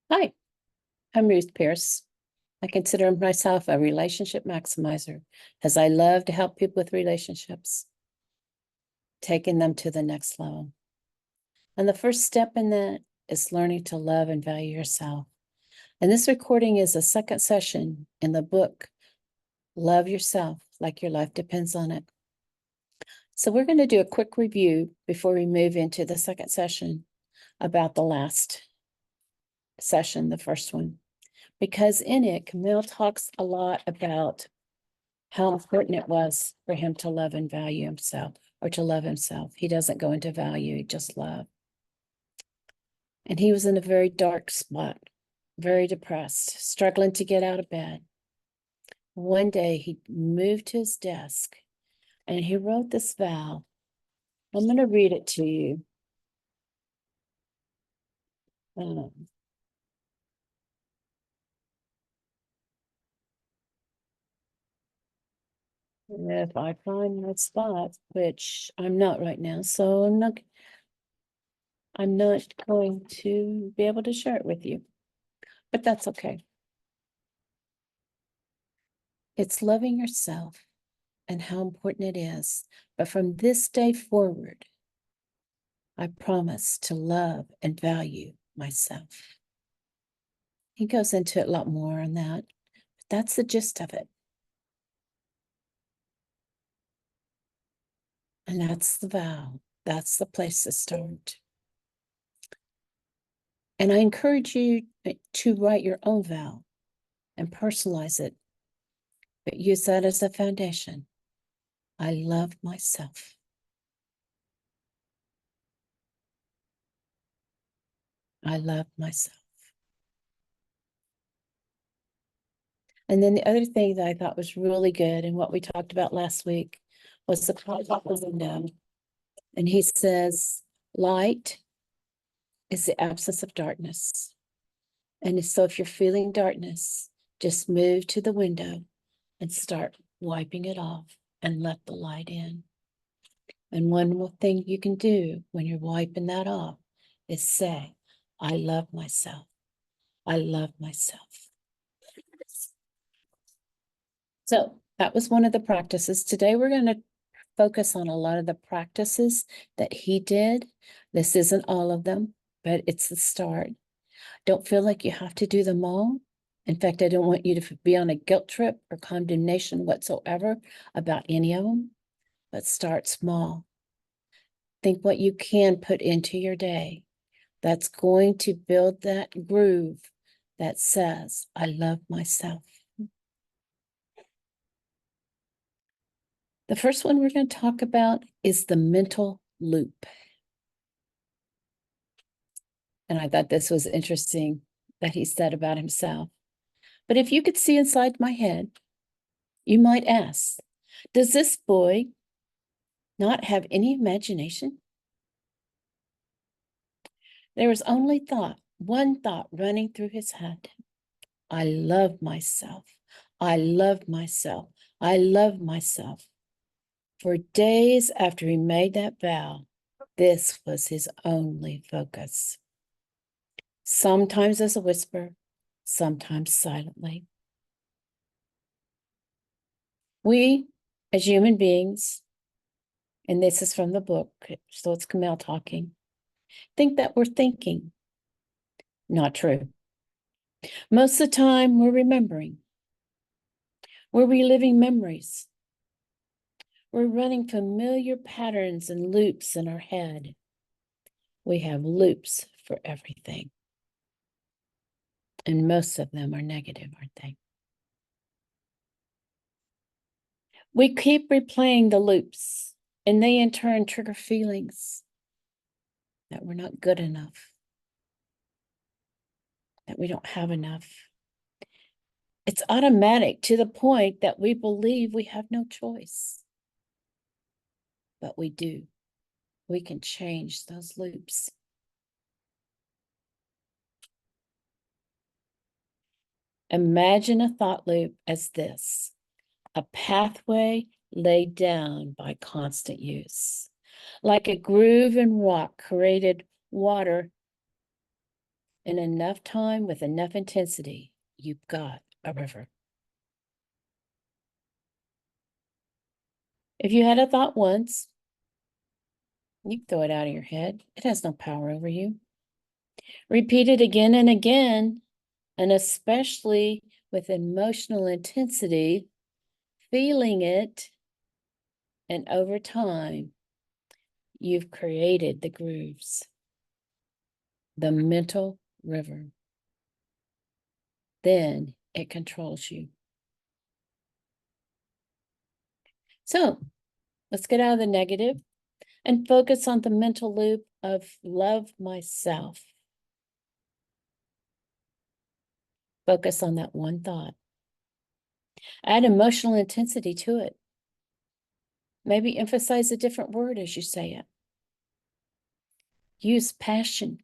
Hi, I'm Ruth Pierce. I consider myself a relationship maximizer as I love to help people with relationships, taking them to the next level. And the first step in that is learning to love and value yourself. And this recording is a second session in the book, Love Yourself Like Your Life Depends on It. So we're going to do a quick review before we move into the second session about the last session, the first one. Because in it, Camille talks a lot about how important it was for him to love and value himself, or to love himself. He doesn't go into value, just love. And he was in a very dark spot, very depressed, struggling to get out of bed. One day he moved to his desk and he wrote this vow. I'm going to read it to you. If I find that spot, which I'm not right now, so I'm not going to be able to share it with you, but that's okay. It's loving yourself and how important it is. But from this day forward, I promise to love and value myself. He goes into it a lot more on that, but that's the gist of it. And that's the vow. That's the place to start. And I encourage you to write your own vow and personalize it, but use that as a foundation. I love myself. I love myself. And then the other thing that I thought was really good and what we talked about last week was the window. And he says, light is the absence of darkness. And so if you're feeling darkness, just move to the window and start wiping it off and let the light in. And one more thing you can do when you're wiping that off is say, I love myself. I love myself. So that was one of the practices. Today, we're going to focus on a lot of the practices that he did. This isn't all of them, but it's the start. Don't feel like you have to do them all. In fact, I don't want you to be on a guilt trip or condemnation whatsoever about any of them, but start small. Think what you can put into your day that's going to build that groove that says, I love myself. The first one we're going to talk about is the mental loop. And I thought this was interesting that he said about himself. But if you could see inside my head, you might ask, does this boy not have any imagination? There was only one thought running through his head. I love myself. I love myself. I love myself. For days after he made that vow, this was his only focus. Sometimes as a whisper, sometimes silently. We, as human beings, and this is from the book, so it's Camille talking, think that we're thinking. Not true. Most of the time, we're remembering. We're reliving memories. We're running familiar patterns and loops in our head. We have loops for everything. And most of them are negative, aren't they? We keep replaying the loops, and they in turn trigger feelings that we're not good enough, that we don't have enough. It's automatic to the point that we believe we have no choice. But we do. We can change those loops. Imagine a thought loop as this: a pathway laid down by constant use, like a groove in rock created water In enough time with enough intensity, you've got a river. If you had a thought once, you throw it out of your head. It has no power over you. Repeat it again and again, and especially with emotional intensity, feeling it, and over time, you've created the grooves, the mental river. Then it controls you. So let's get out of the negative and focus on the mental loop of love myself. Focus on that one thought. Add emotional intensity to it. Maybe emphasize a different word as you say it. Use passion.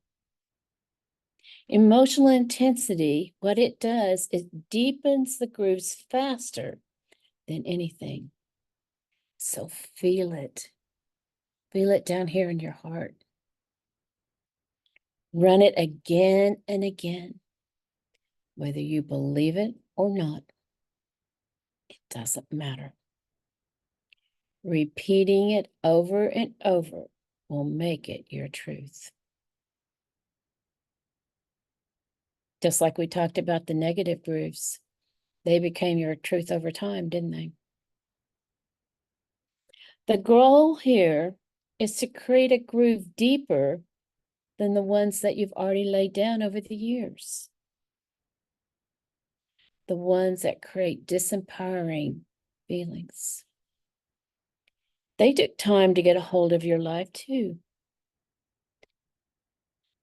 Emotional intensity, what it does, it deepens the grooves faster than anything. So feel it. Feel it down here in your heart. Run it again and again. Whether you believe it or not, it doesn't matter. Repeating it over and over will make it your truth. Just like we talked about the negative grooves, they became your truth over time, didn't they? The goal here is to create a groove deeper than the ones that you've already laid down over the years. The ones that create disempowering feelings. They took time to get a hold of your life too.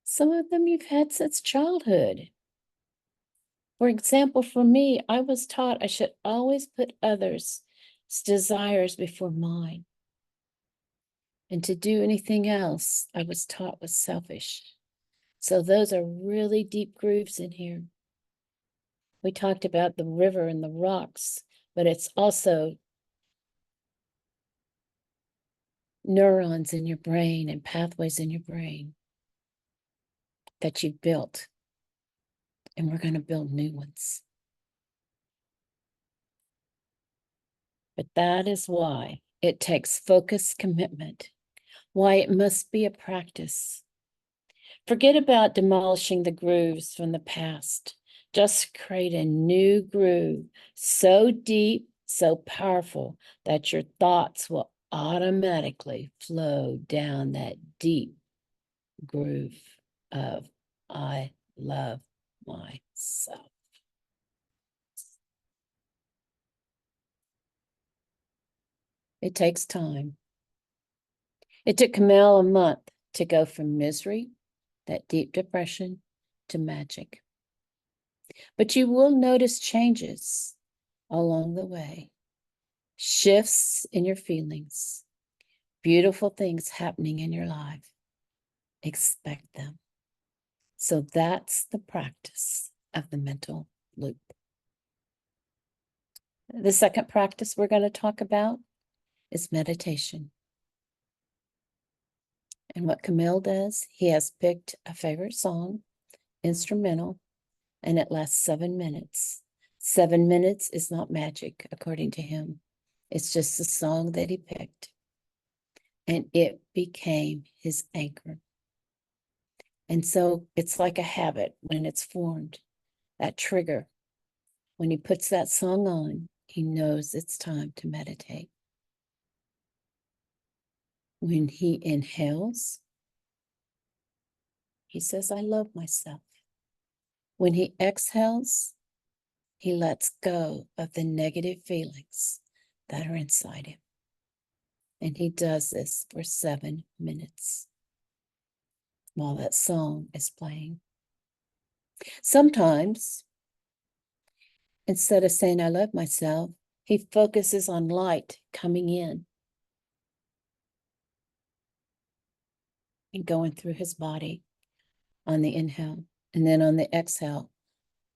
Some of them you've had since childhood. For example, for me, I was taught I should always put others' desires before mine. And to do anything else, I was taught was selfish. So those are really deep grooves in here. We talked about the river and the rocks, but it's also neurons in your brain and pathways in your brain that you've built. And we're going to build new ones. But that is why it takes focused commitment, why it must be a practice. Forget about demolishing the grooves from the past. Just create a new groove so deep, so powerful that your thoughts will automatically flow down that deep groove of I love myself. It takes time. It took Camille a month to go from misery, that deep depression, to magic. But you will notice changes along the way, shifts in your feelings, beautiful things happening in your life. Expect them. So that's the practice of the mental loop. The second practice we're going to talk about is meditation. And what Camille does, he has picked a favorite song, instrumental, and it lasts 7 minutes. 7 minutes is not magic, according to him. It's just the song that he picked. And it became his anchor. And so it's like a habit when it's formed, that trigger. When he puts that song on, he knows it's time to meditate. When he inhales, he says, I love myself. When he exhales, he lets go of the negative feelings that are inside him. And he does this for 7 minutes while that song is playing. Sometimes, instead of saying, I love myself, he focuses on light coming in and going through his body on the inhale. And then on the exhale,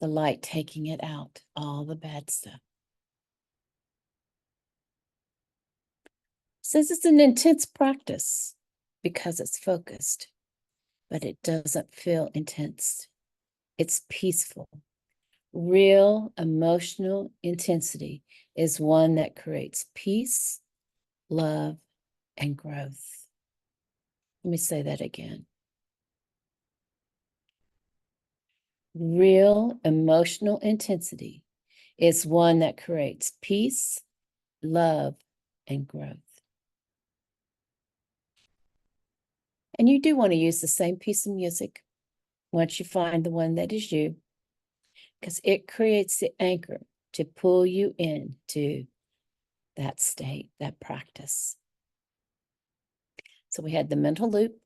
the light taking it out, all the bad stuff. Says it's an intense practice because it's focused, but it doesn't feel intense. It's peaceful. Real emotional intensity is one that creates peace, love, and growth. Let me say that again. Real emotional intensity is one that creates peace, love, and growth. And you do want to use the same piece of music once you find the one that is you, because it creates the anchor to pull you into that state, that practice. So we had the mental loop,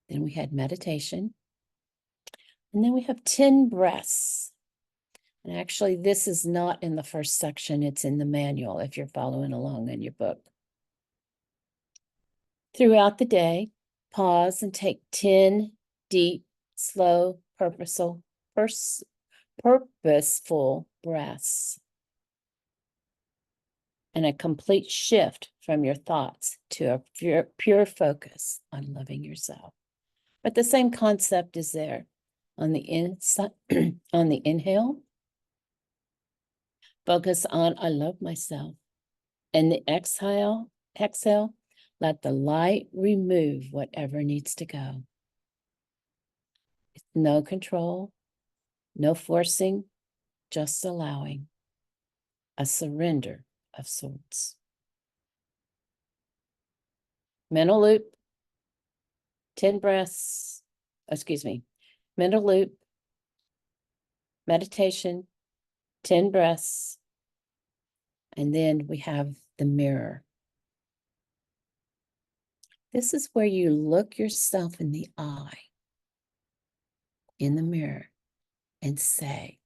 then we had meditation, and then we have 10 breaths. And actually, this is not in the first section, it's in the manual if you're following along in your book. Throughout the day, pause and take 10 deep, slow, purposeful breaths. And a complete shift from your thoughts to a pure focus on loving yourself. But the same concept is there. On the inside, on the inhale, focus on I love myself. And the exhale, let the light remove whatever needs to go. No control, no forcing, just allowing. A surrender of sorts. Mental loop, 10 breaths, mental loop, meditation, 10 breaths, and then we have the mirror. This is where you look yourself in the eye, in the mirror, and say,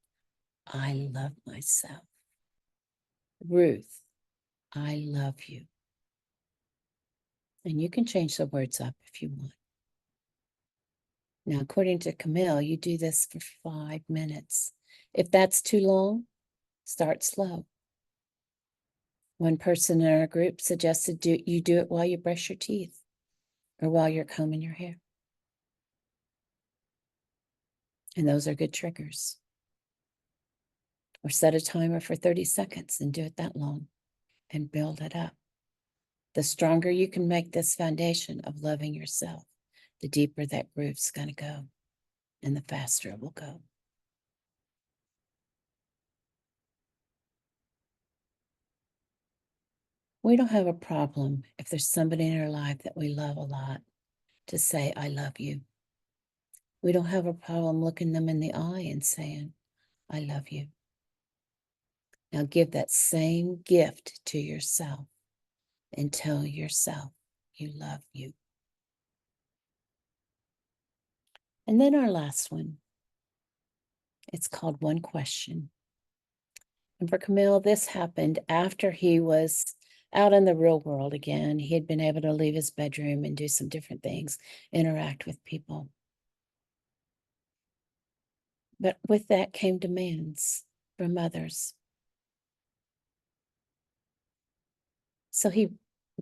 I love myself. Ruth, I love you. And you can change the words up if you want. Now, according to Camille, you do this for 5 minutes. If that's too long, start slow. One person in our group suggested you do it while you brush your teeth or while you're combing your hair. And those are good triggers. Or set a timer for 30 seconds and do it that long and build it up. The stronger you can make this foundation of loving yourself, the deeper that groove's going to go and the faster it will go. We don't have a problem if there's somebody in our life that we love a lot to say, I love you. We don't have a problem looking them in the eye and saying, I love you. Now give that same gift to yourself and tell yourself you love you. And then our last one, it's called One Question. And for Camille, this happened after he was out in the real world again. He had been able to leave his bedroom and do some different things, interact with people. But with that came demands from others. So he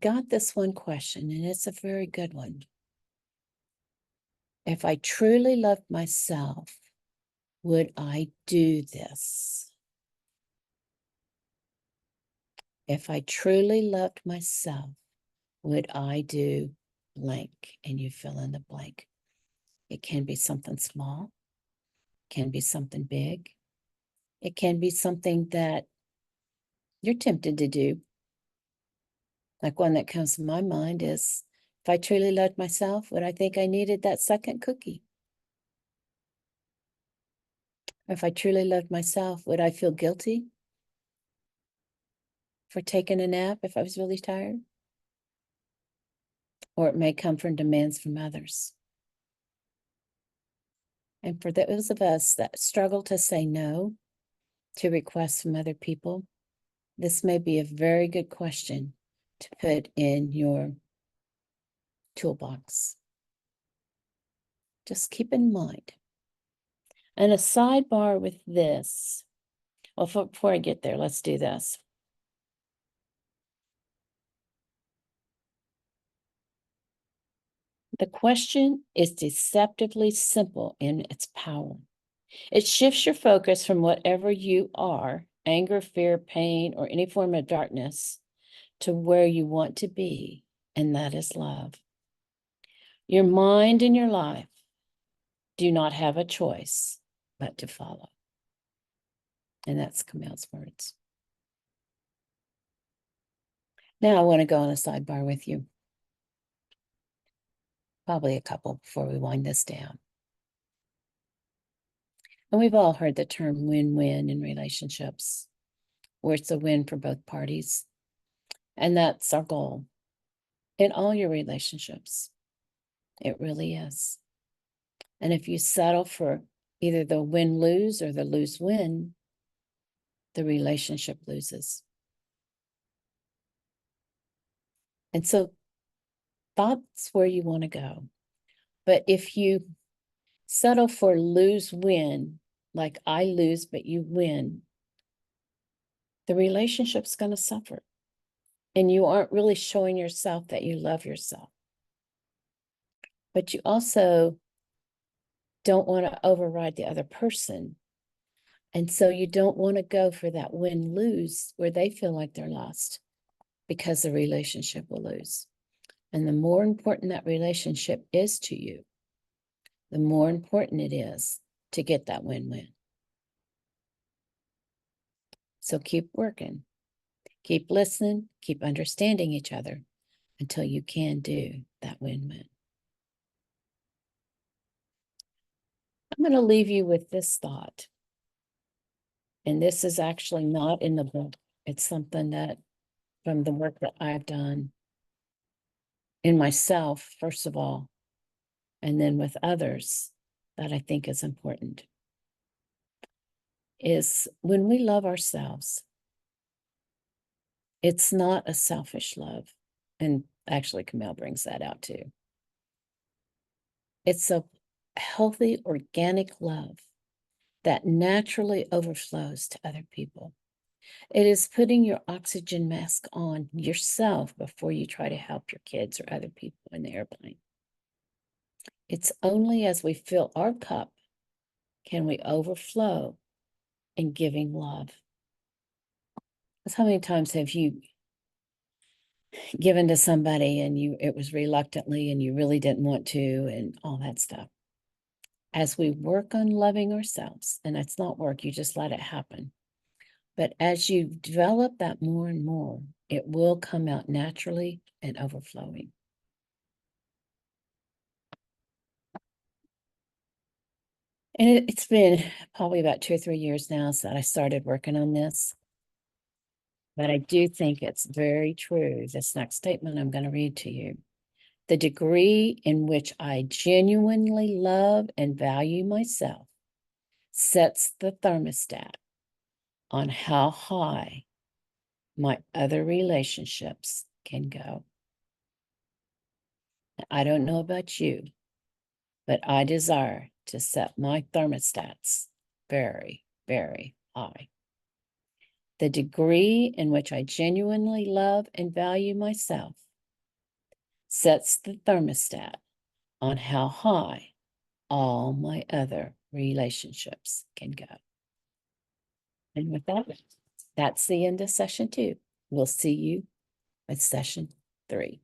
got this one question, and it's a very good one. If I truly loved myself, would I do this? If I truly loved myself, would I do blank? And you fill in the blank. It can be something small, can be something big. It can be something that you're tempted to do. Like one that comes to my mind is, if I truly loved myself, would I think I needed that second cookie? If I truly loved myself, would I feel guilty for taking a nap if I was really tired? Or it may come from demands from others. And for those of us that struggle to say no to requests from other people, this may be a very good question to put in your toolbox. Just keep in mind. And a sidebar with this, well, before I get there, let's do this. The question is deceptively simple in its power. It shifts your focus from whatever you are, anger, fear, pain, or any form of darkness, to where you want to be, and that is love. Your mind and your life do not have a choice but to follow. And that's Camille's words. Now I want to go on a sidebar with you. Probably a couple before we wind this down. And we've all heard the term win-win in relationships, where it's a win for both parties. And that's our goal in all your relationships. It really is. And if you settle for either the win-lose or the lose-win, the relationship loses. And so that's where you want to go. But if you settle for lose-win, like I lose, but you win, the relationship's going to suffer. And you aren't really showing yourself that you love yourself. But you also don't want to override the other person. And so you don't want to go for that win-lose where they feel like they're lost, because the relationship will lose. And the more important that relationship is to you, the more important it is to get that win-win. So keep working, keep listening, keep understanding each other until you can do that win-win. I'm going to leave you with this thought. And this is actually not in the book. It's something that from the work that I've done in myself, first of all, and then with others, that I think is important, is when we love ourselves, it's not a selfish love. And actually, Camille brings that out too. It's a healthy, organic love that naturally overflows to other people. It is putting your oxygen mask on yourself before you try to help your kids or other people in the airplane. It's only as we fill our cup can we overflow in giving love. Because how many times have you given to somebody and it was reluctantly and you really didn't want to, and all that stuff? As we work on loving ourselves, and that's not work, you just let it happen. But as you develop that more and more, it will come out naturally and overflowing. And it's been probably about 2 or 3 years now since I started working on this. But I do think it's very true. This next statement I'm going to read to you. The degree in which I genuinely love and value myself sets the thermostat on how high my other relationships can go. I don't know about you, but I desire to set my thermostats very, very high. The degree in which I genuinely love and value myself sets the thermostat on how high all my other relationships can go. And with that, that's the end of session 2. We'll see you with session 3.